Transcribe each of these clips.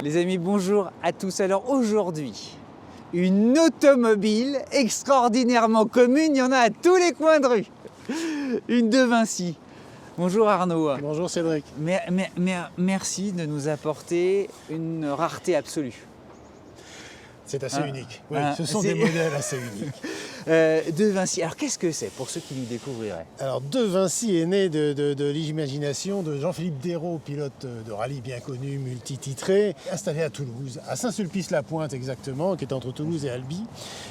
Les amis, bonjour à tous. Alors aujourd'hui, une automobile extraordinairement commune, il y en a à tous les coins de rue. Une De Vinci. Bonjour Arnaud. Bonjour Cédric. Merci de nous apporter une rareté absolue. C'est assez unique. Oui, ce sont des modèles assez uniques. De Vinci, alors qu'est-ce que c'est pour ceux qui nous découvriraient? Alors De Vinci est né de l'imagination de Jean-Philippe Dérault, pilote de rallye bien connu, multititré, installé à Toulouse, à Saint-Sulpice-la-Pointe exactement, qui est entre Toulouse et Albi.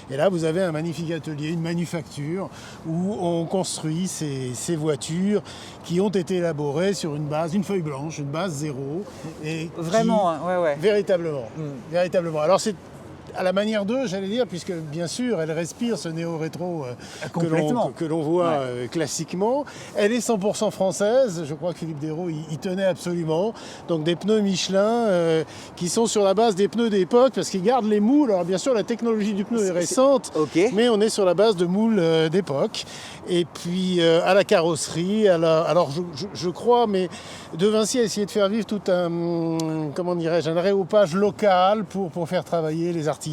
Et là, vous avez un magnifique atelier, une manufacture, où on construit ces voitures qui ont été élaborées sur une base, une feuille blanche, une base zéro. Et vraiment, ouais. Véritablement. Véritablement. Alors c'est à la manière d'eux, j'allais dire, puisque bien sûr, elle respire ce néo-rétro que l'on voit classiquement. Elle est 100% française, je crois que Philippe Dérault y tenait absolument. Donc des pneus Michelin qui sont sur la base des pneus d'époque, parce qu'ils gardent les moules. Alors bien sûr, la technologie du pneu est récente, mais on est sur la base de moules d'époque. Et puis à la carrosserie, alors je crois, mais De Vinci a essayé de faire vivre tout un aréopage local pour faire travailler les artisans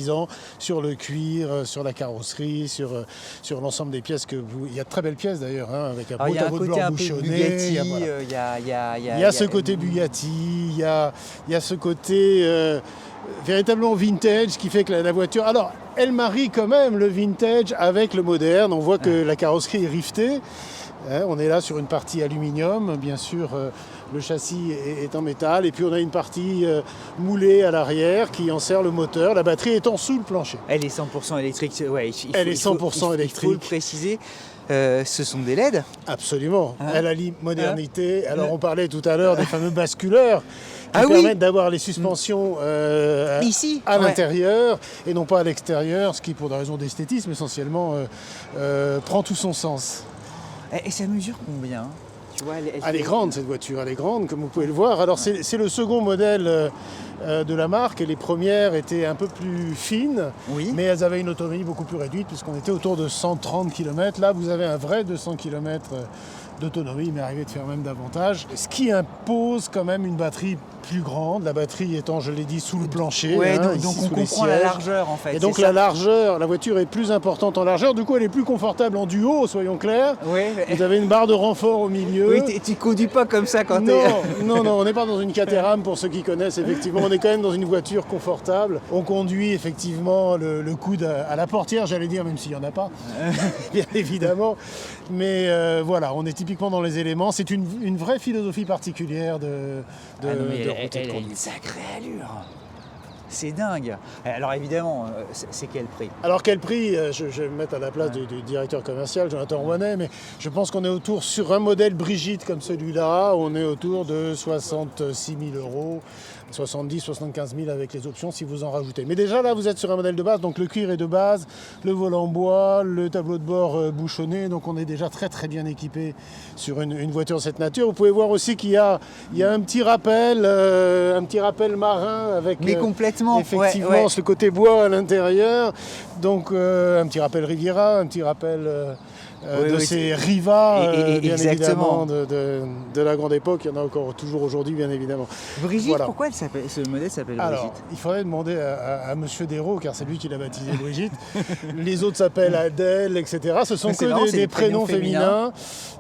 sur le cuir, sur la carrosserie, sur l'ensemble des pièces il y a de très belles pièces d'ailleurs, avec un beau tableau de blanc bouchonné. Il y a ce côté Bugatti, il y a ce côté véritablement vintage qui fait que la voiture... Alors, elle marie quand même le vintage avec le moderne. On voit que la carrosserie est rivetée. On est là sur une partie aluminium, bien sûr, le châssis est en métal, et puis on a une partie moulée à l'arrière qui en sert le moteur, la batterie étant sous le plancher. Elle est 100% électrique, Elle est 100% électrique. Il faut le préciser, ce sont des LED. Absolument, elle allie modernité. Alors on parlait tout à l'heure des fameux basculeurs qui permettent d'avoir les suspensions ici, à l'intérieur et non pas à l'extérieur, ce qui pour des raisons d'esthétisme essentiellement prend tout son sens. Et ça mesure combien? Tu vois, elle est grande cette voiture, elle est grande comme vous pouvez le voir. Alors c'est le second modèle de la marque et les premières étaient un peu plus fines, mais elles avaient une autonomie beaucoup plus réduite puisqu'on était autour de 130 km. Là vous avez un vrai 200 km d'autonomie, il m'est arrivé de faire même davantage. Ce qui impose quand même une batterie plus grande, la batterie étant, je l'ai dit, sous le plancher. Donc on comprend la largeur en fait. Et donc la largeur, la voiture est plus importante en largeur, du coup elle est plus confortable en duo, soyons clairs. Vous avez une barre de renfort au milieu. Oui, tu conduis pas comme ça quand t'es... Non, on n'est pas dans une Caterham pour ceux qui connaissent, effectivement. On est quand même dans une voiture confortable. On conduit effectivement le coude à la portière, j'allais dire, même s'il n'y en a pas, bien évidemment. Mais voilà, on est typiquement dans les éléments. C'est une vraie philosophie particulière de elle a une sacrée allure. C'est dingue. Alors évidemment, c'est quel prix? Alors quel prix? Je vais me mettre à la place du directeur commercial, Jonathan Rouanet, mais je pense qu'on est autour, sur un modèle Brigitte comme celui-là, on est autour de 66 000 €, 70 75 000 avec les options si vous en rajoutez. Mais déjà là, vous êtes sur un modèle de base, donc le cuir est de base, le volant bois, le tableau de bord bouchonné, donc on est déjà très très bien équipé sur une voiture de cette nature. Vous pouvez voir aussi qu'il y a un petit rappel marin avec... Mais complètement. Effectivement, ce côté bois à l'intérieur, donc un petit rappel Riviera, un petit rappel ces Riva, bien évidemment, de la grande époque. Il y en a encore toujours aujourd'hui, bien évidemment. Brigitte, pourquoi ce modèle s'appelle Brigitte? Alors, il faudrait demander à Monsieur Dérault, car c'est lui qui l'a baptisé Brigitte. Les autres s'appellent Adèle, etc. Ce sont que des prénoms féminins.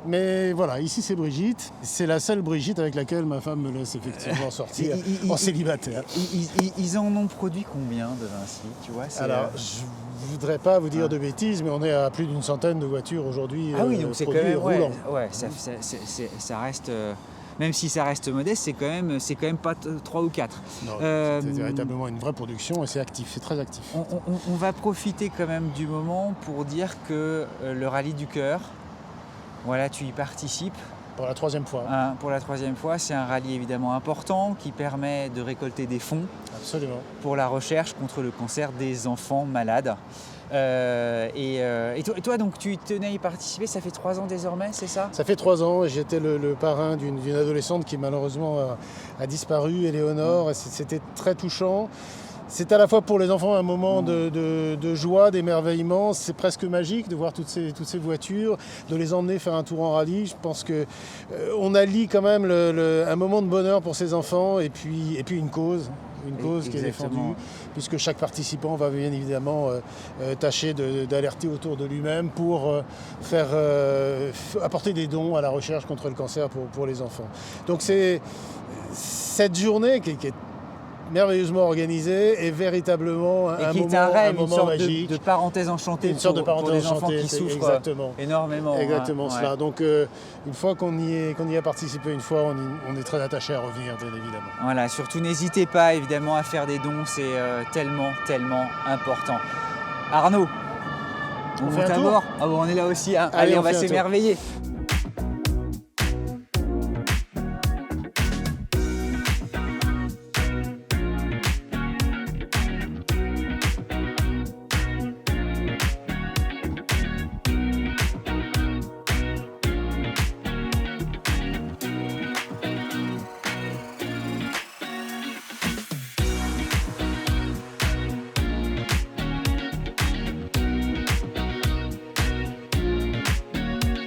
Mais voilà, ici c'est Brigitte. C'est la seule Brigitte avec laquelle ma femme me laisse effectivement sortir en célibataire. Ils en ont produit combien de Vinci, tu vois? Alors, je ne voudrais pas vous dire de bêtises, mais on est à plus d'une centaine de voitures aujourd'hui. Ah oui, donc c'est quand même roulant. Ça reste... Même si ça reste modeste, c'est quand même pas 3 ou 4. Non, c'est véritablement une vraie production et c'est actif, c'est très actif. On va profiter quand même du moment pour dire que le Rallye du Cœur, voilà, tu y participes. Pour la 3e fois. Pour la 3e fois, c'est un rallye évidemment important qui permet de récolter des fonds. Absolument. Pour la recherche contre le cancer des enfants malades. Et toi, donc, tu tenais à y participer, ça fait 3 ans désormais, c'est ça? Ça fait 3 ans et j'étais le parrain d'une adolescente qui malheureusement a disparu, Éléonore, et c'était très touchant. C'est à la fois pour les enfants un moment de joie, d'émerveillement. C'est presque magique de voir toutes ces voitures, de les emmener faire un tour en rallye. Je pense qu'on allie quand même un moment de bonheur pour ces enfants et puis une cause. une cause qui est défendue, puisque chaque participant va bien évidemment tâcher d'alerter autour de lui-même pour apporter des dons à la recherche contre le cancer pour les enfants. Donc c'est cette journée qui est merveilleusement organisée et véritablement un moment magique. De parenthèse enchantée une sorte de parenthèse pour les enfants enchantée, qui souffrent énormément. Exactement cela. Donc une fois qu'on y a participé, une fois on est très attaché à revenir, bien évidemment. Voilà, surtout n'hésitez pas évidemment à faire des dons, c'est tellement important. Arnaud, on monte à bord. Ah bon, on est là aussi, hein. Allez, on va s'émerveiller.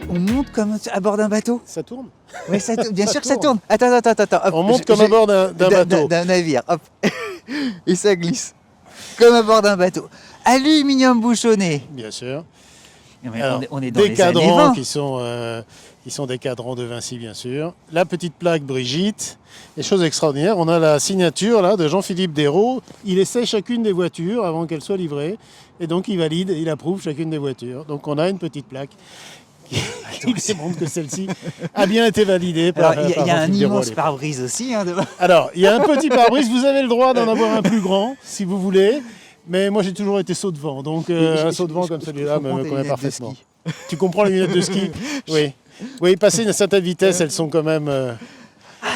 On monte comme à bord d'un bateau. Ça tourne ? Oui, bien sûr que ça tourne. Attends. Hop, on monte comme à bord d'un bateau. D'un navire, hop. Et ça glisse. Comme à bord d'un bateau. Aluminium bouchonné. Bien sûr. Alors, on est dans les années 20. Qui sont des cadrans de Vinci, bien sûr. La petite plaque Brigitte. Et chose extraordinaire, on a la signature là, de Jean-Philippe Dérault. Il essaie chacune des voitures avant qu'elles soient livrées. Et donc il valide, il approuve chacune des voitures. Donc on a une petite plaque qui démontre que celle-ci a bien été validée par Jean-Philippe Dérault. Il y a un immense pare-brise aussi. Hein, Alors, il y a un petit pare-brise. Vous avez le droit d'en avoir un plus grand, si vous voulez. Mais moi, j'ai toujours été saut de vent. Donc un saut de vent comme celui-là me convient parfaitement. Tu comprends les lunettes de ski ? Oui. Oui, passer une certaine vitesse, elles sont quand même...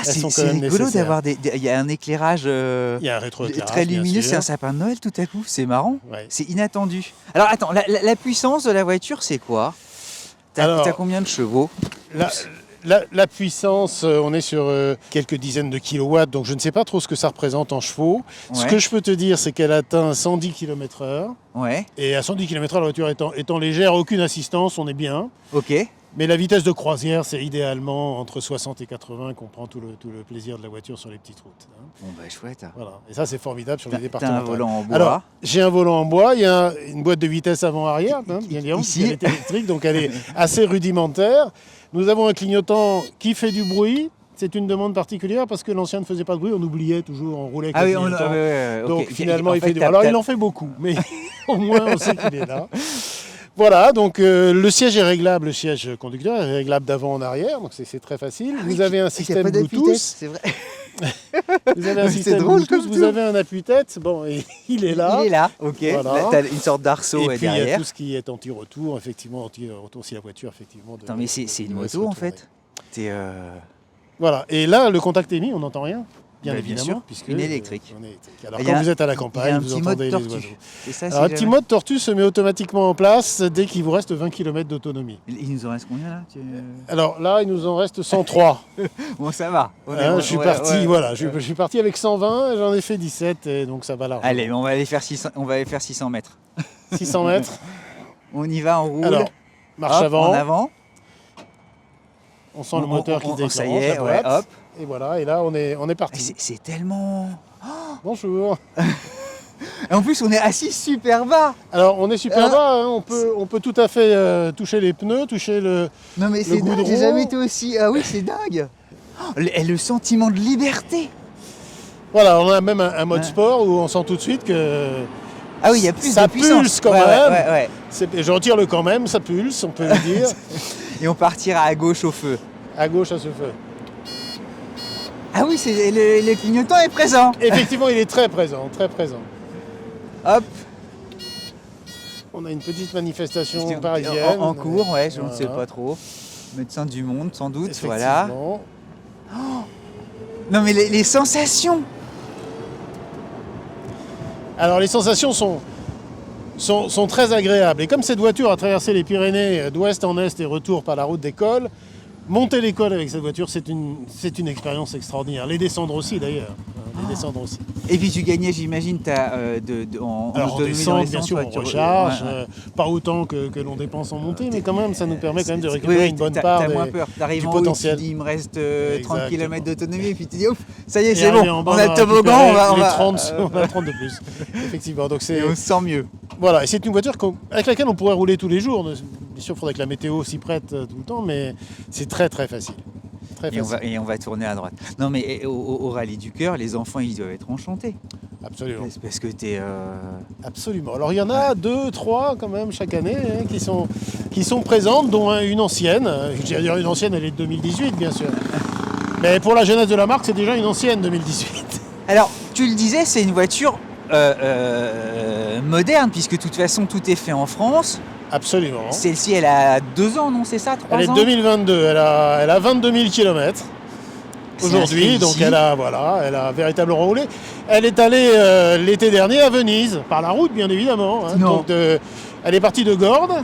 c'est rigolo d'avoir il y a un éclairage il y a un rétroéclairage, très lumineux, c'est un sapin de Noël tout à coup, c'est marrant, c'est inattendu. Alors attends, la puissance de la voiture c'est quoi ? T'as combien de chevaux ? La puissance, on est sur quelques dizaines de kilowatts, donc je ne sais pas trop ce que ça représente en chevaux. Ouais. Ce que je peux te dire, c'est qu'elle atteint 110 km/h. Ouais. Et à 110 km/h, la voiture étant légère, aucune assistance, on est bien. Ok. Mais la vitesse de croisière, c'est idéalement entre 60 et 80 qu'on prend tout le plaisir de la voiture sur les petites routes. Hein. Bon bah chouette. Voilà. Et ça, c'est formidable sur les départements. T'as un volant en bois. Alors, j'ai un volant en bois, il y a une boîte de vitesse avant-arrière, hein, bien évidemment, Ici. elle est électrique, donc elle est assez rudimentaire. Nous avons un clignotant qui fait du bruit. C'est une demande particulière parce que l'ancien ne faisait pas de bruit, on oubliait toujours, on roulait avec le clignotant. Donc finalement, il fait du bruit. Alors il en fait beaucoup, mais au moins on sait qu'il est là. Voilà, donc le siège est réglable, le siège conducteur est réglable d'avant en arrière, donc c'est très facile. Vous avez un système Bluetooth. C'est vrai. Vous avez un système Bluetooth, vous avez un appui-tête, bon, et il est là. Il est là, ok. Voilà. T'as une sorte d'arceau derrière. Et puis il y a tout ce qui est anti-retour, effectivement, anti-retour si la voiture, effectivement. Attends, mais c'est une moto en fait. Voilà, et là, le contact est mis, on n'entend rien. Bien évidemment, sûr, puisque une électrique. Alors quand vous êtes à la campagne, vous entendez les oiseaux. Ça, alors un petit mode tortue se met automatiquement en place dès qu'il vous reste 20 km d'autonomie. Il nous en reste combien là Alors là, il nous en reste 103. Bon, ça va. Je suis parti, voilà, je suis parti avec 120, j'en ai fait 17, et donc ça va là. Allez, on va aller faire 600 mètres. 600 mètres. On y va, on roule. Alors, marche avant. En avant. On sent le moteur qui se déclenche. Ça y est, ouais, hop. Et voilà, et là on est parti. C'est tellement... Bonjour. Et en plus on est assis super bas. Alors on est super bas, hein. on peut tout à fait toucher les pneus, toucher le Non mais c'est dingue, j'ai jamais été aussi... Ah oui, c'est dingue. Le sentiment de liberté. Voilà, on a même un mode sport où on sent tout de suite que... Ah oui, il y a plus ça de puissance. Ça pulse quand même. Ouais. Je retire le quand même, ça pulse, on peut le dire. Et on partira à gauche au feu. À gauche à ce feu. Ah oui, le clignotant est présent. Effectivement, il est très présent, très présent. Hop. On a une petite manifestation parisienne. En cours, ouais, je ne sais pas trop. Médecin du monde, sans doute, voilà. Oh, non mais les sensations. Alors les sensations sont très agréables. Et comme cette voiture a traversé les Pyrénées d'ouest en est et retour par la route des cols, monter les cols avec cette voiture, c'est une expérience extraordinaire. Les descendre aussi d'ailleurs. descendant aussi. Et puis tu gagnais, j'imagine, en autonomie dans bien sûr, on tu- recharge, ouais. Pas autant que l'on dépense en montée, mais quand même, ça nous permet quand même de récupérer une bonne part T'as moins peur. T'arrives du en haut, potentiel. tu dis, il me reste 30 Exactement. km d'autonomie, et puis tu dis, ouf, ça y est, Et c'est bon, arrivé en bas, on a le toboggan, récupéré les 30, on a 30 de plus. Effectivement, donc et on se sent mieux. Voilà, et c'est une voiture avec laquelle on pourrait rouler tous les jours. Bien sûr, il faudrait que la météo s'y prête tout le temps, mais c'est très très facile. Très facile. Et on va tourner à droite. Non, mais au Rallye du Cœur, les enfants, ils doivent être enchantés. Absolument. Parce que t'es... Absolument. Alors il y en a 2, 3 quand même chaque année qui sont présentes, dont une ancienne. Je veux dire une ancienne, elle est de 2018 bien sûr. Mais pour la jeunesse de la marque, c'est déjà une ancienne 2018. Alors, tu le disais, c'est une voiture moderne, puisque de toute façon, tout est fait en France. Absolument. Celle-ci, elle a 2 ans, non, c'est ça, 3 ans? Elle est de 2022, elle a 22 000 km aujourd'hui, donc elle a véritablement roulé. Elle est allée l'été dernier à Venise, par la route bien évidemment. Hein. Non. Donc elle est partie de Gordes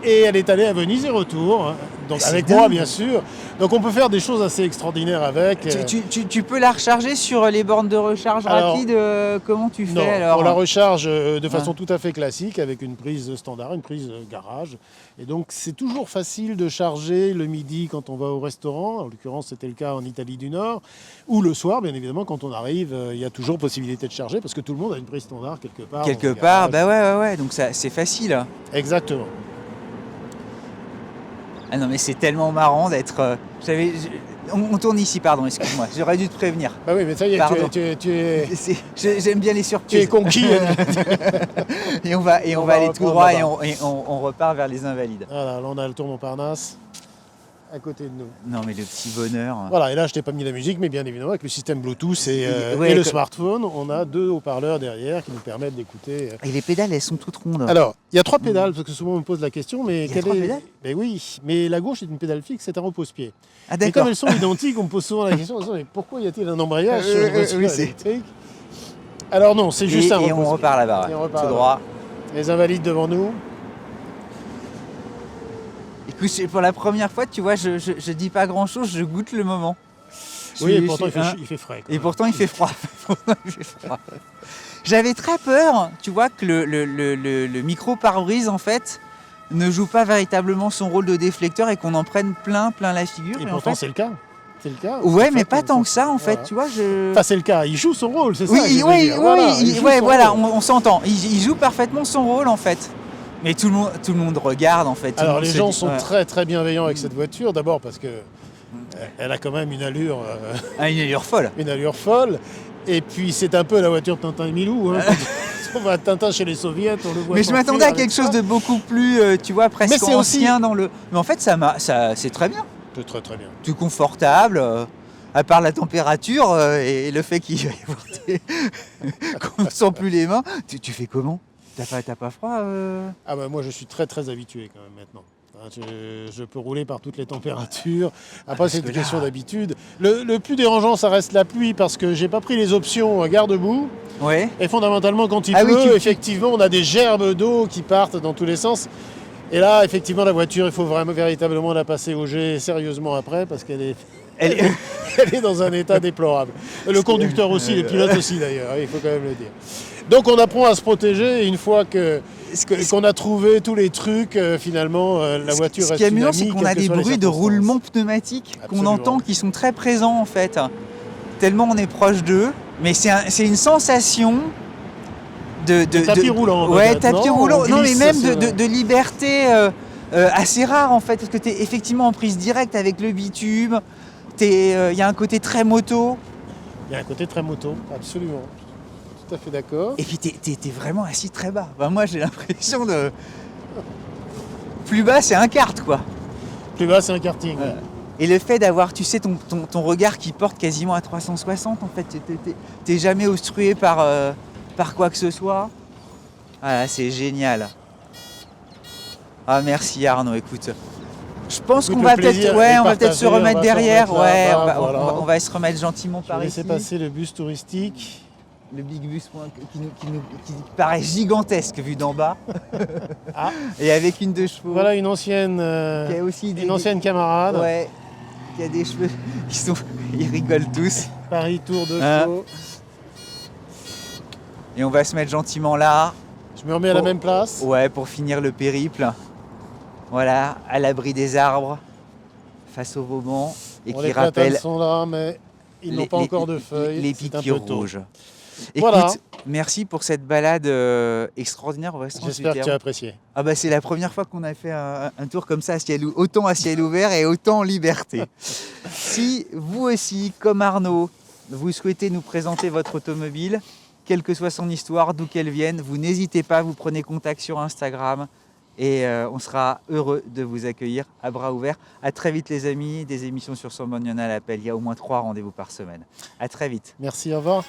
et elle est allée à Venise et retour. Donc C'est avec dingue. moi bien sûr. Donc on peut faire des choses assez extraordinaires avec. Tu peux la recharger sur les bornes de recharge rapide. Comment tu fais Non, alors? on la recharge de façon tout à fait classique avec une prise standard, une prise garage. Et donc c'est toujours facile de charger le midi quand on va au restaurant. En l'occurrence c'était le cas en Italie du Nord. Ou le soir bien évidemment quand on arrive, il y a toujours possibilité de charger parce que tout le monde a une prise standard quelque part. Quelque part, bah ouais, donc ça, c'est facile. Exactement. Ah non mais c'est tellement marrant d'être... On tourne ici, pardon, excuse-moi, j'aurais dû te prévenir. Bah oui, mais ça y est, Pardon. tu es J'aime bien les tu surprises. es conquis. Et on va aller tout reprendre droit là-bas. et on repart vers les Invalides. Voilà, là on a le Tour Montparnasse à côté de nous. Non mais le petit bonheur. Voilà, et là je t'ai pas mis la musique, mais bien évidemment avec le système Bluetooth et Ouais, le smartphone, on a 2 haut-parleurs derrière qui nous permettent d'écouter. Et les pédales, elles sont toutes rondes. Alors, il y a 3 pédales, parce que souvent on me pose la question, mais Il y a 3 pédales ? Mais oui, mais la gauche est une pédale fixe, c'est un repose-pied. Ah Et d'accord. comme elles sont identiques, on me pose souvent la question, mais pourquoi y a-t-il un embrayage sur une voiture oui, c'est- électrique? Alors non, c'est juste un Et on repose-pied. repart là-bas, Et on ouais. repart Tout là-bas. droit. Les Invalides devant nous. Écoute, pour la première fois, tu vois, je dis pas grand-chose, je goûte le moment. Oui, et Je pourtant suis- il fait frais. quand Et même. pourtant, il fait froid. J'avais très peur, tu vois, que le micro pare-brise, en fait, ne joue pas véritablement son rôle de déflecteur et qu'on en prenne plein la figure. Et en pourtant fait- c'est le cas. C'est le cas. Ouais, En mais fait, pas tant que ça, en fait, voilà. tu vois, je... Enfin, c'est le cas, il joue son rôle, c'est Oui, ça. que je veux oui, dire. Voilà, il joue son voilà, rôle. on s'entend. Il joue parfaitement son rôle, en fait. Mais tout le monde regarde, en fait. Tout le Alors monde les se gens dit- sont ouais. très très bienveillants avec cette voiture, d'abord parce que elle a quand même une allure Ah, une allure folle. folle, et puis c'est un peu la voiture de Tintin et Milou. Hein. Quand on va à Tintin chez les soviets, on le voit. Mais je s'enfuir m'attendais à avec quelque ça. chose de beaucoup plus, tu vois, presque Mais c'est ancien aussi- dans le... Mais en fait, c'est très bien. C'est très très bien. Tout confortable, à part la température et le fait qu'il va y avoir qu'on ne sent plus les mains. Tu fais comment? T'as pas froid Ah bah moi je suis très très habitué quand même maintenant. Hein, je peux rouler par toutes les températures. Après c'est une que là- question d'habitude. Le plus dérangeant ça reste la pluie parce que j'ai pas pris les options garde-boue. Ouais. Et fondamentalement quand il Ah oui, pleut, effectivement on a des gerbes d'eau qui partent dans tous les sens. Et là effectivement la voiture il faut vraiment véritablement la passer au jet sérieusement après parce qu'elle est, Elle est- elle est dans un état déplorable. Le conducteur aussi, le pilote aussi d'ailleurs, il faut quand même le dire. Donc on apprend à se protéger et une fois qu'on a trouvé tous les trucs, finalement la voiture Ce reste qui est amusant, une c'est amie, qu'on quelles a que des soient les bruits de circonstances. roulement pneumatique qu'on Absolument. entend, qui sont très présents en fait. Tellement on est proche d'eux. Mais c'est une sensation de tapis roulant, Ouais, peut-être, tapis non roulant. On Non, mais glisse même sur- de liberté assez rare en fait, parce que tu es effectivement en prise directe avec le bitume. Il y a un côté très moto. Il y a un côté très moto, absolument. Tout à fait d'accord. Et puis t'es vraiment assis très bas. Enfin, moi j'ai l'impression de... Plus bas c'est un kart quoi. Plus bas c'est un karting. Ouais. Et le fait d'avoir, tu sais, ton regard qui porte quasiment à 360 en fait, t'es jamais obstrué par quoi que ce soit. Voilà, c'est génial. Ah merci Arnaud, écoute. Je pense Écoute, qu'on le va plaisir peut-être est on va peut-être se partagé, on remettre va se derrière. remettre Ouais, là-bas, voilà. on va se remettre gentiment Je par vais ici. laisser passer le bus touristique. Le Big Bus qui paraît gigantesque vu d'en bas. Ah. Et avec une 2 chevaux. Voilà une ancienne, Qui a aussi une ancienne camarade. Ouais. Qui a des cheveux qui sont... Ils rigolent tous. Paris Tour de Chaux. Et on va se mettre gentiment là. Je me remets à la même place. Ouais, pour finir le périple. Voilà, à l'abri des arbres, face au Vauban. Et qui les rappelle. Platanes sont là, mais ils n'ont pas encore de feuilles. Les piqûres rouges. Écoute, voilà. Merci pour cette balade extraordinaire au restaurant. J'espère que tu as apprécié. Ah bah c'est la première fois qu'on a fait un tour comme ça, autant à ciel ouvert et autant en liberté. Si vous aussi, comme Arnaud, vous souhaitez nous présenter votre automobile, quelle que soit son histoire, d'où qu'elle vienne, vous n'hésitez pas, vous prenez contact sur Instagram et on sera heureux de vous accueillir à bras ouverts. À très vite les amis, des émissions sur Sorbonne, il y en a à l'appel, il y a au moins 3 rendez-vous par semaine. À très vite. Merci, au revoir.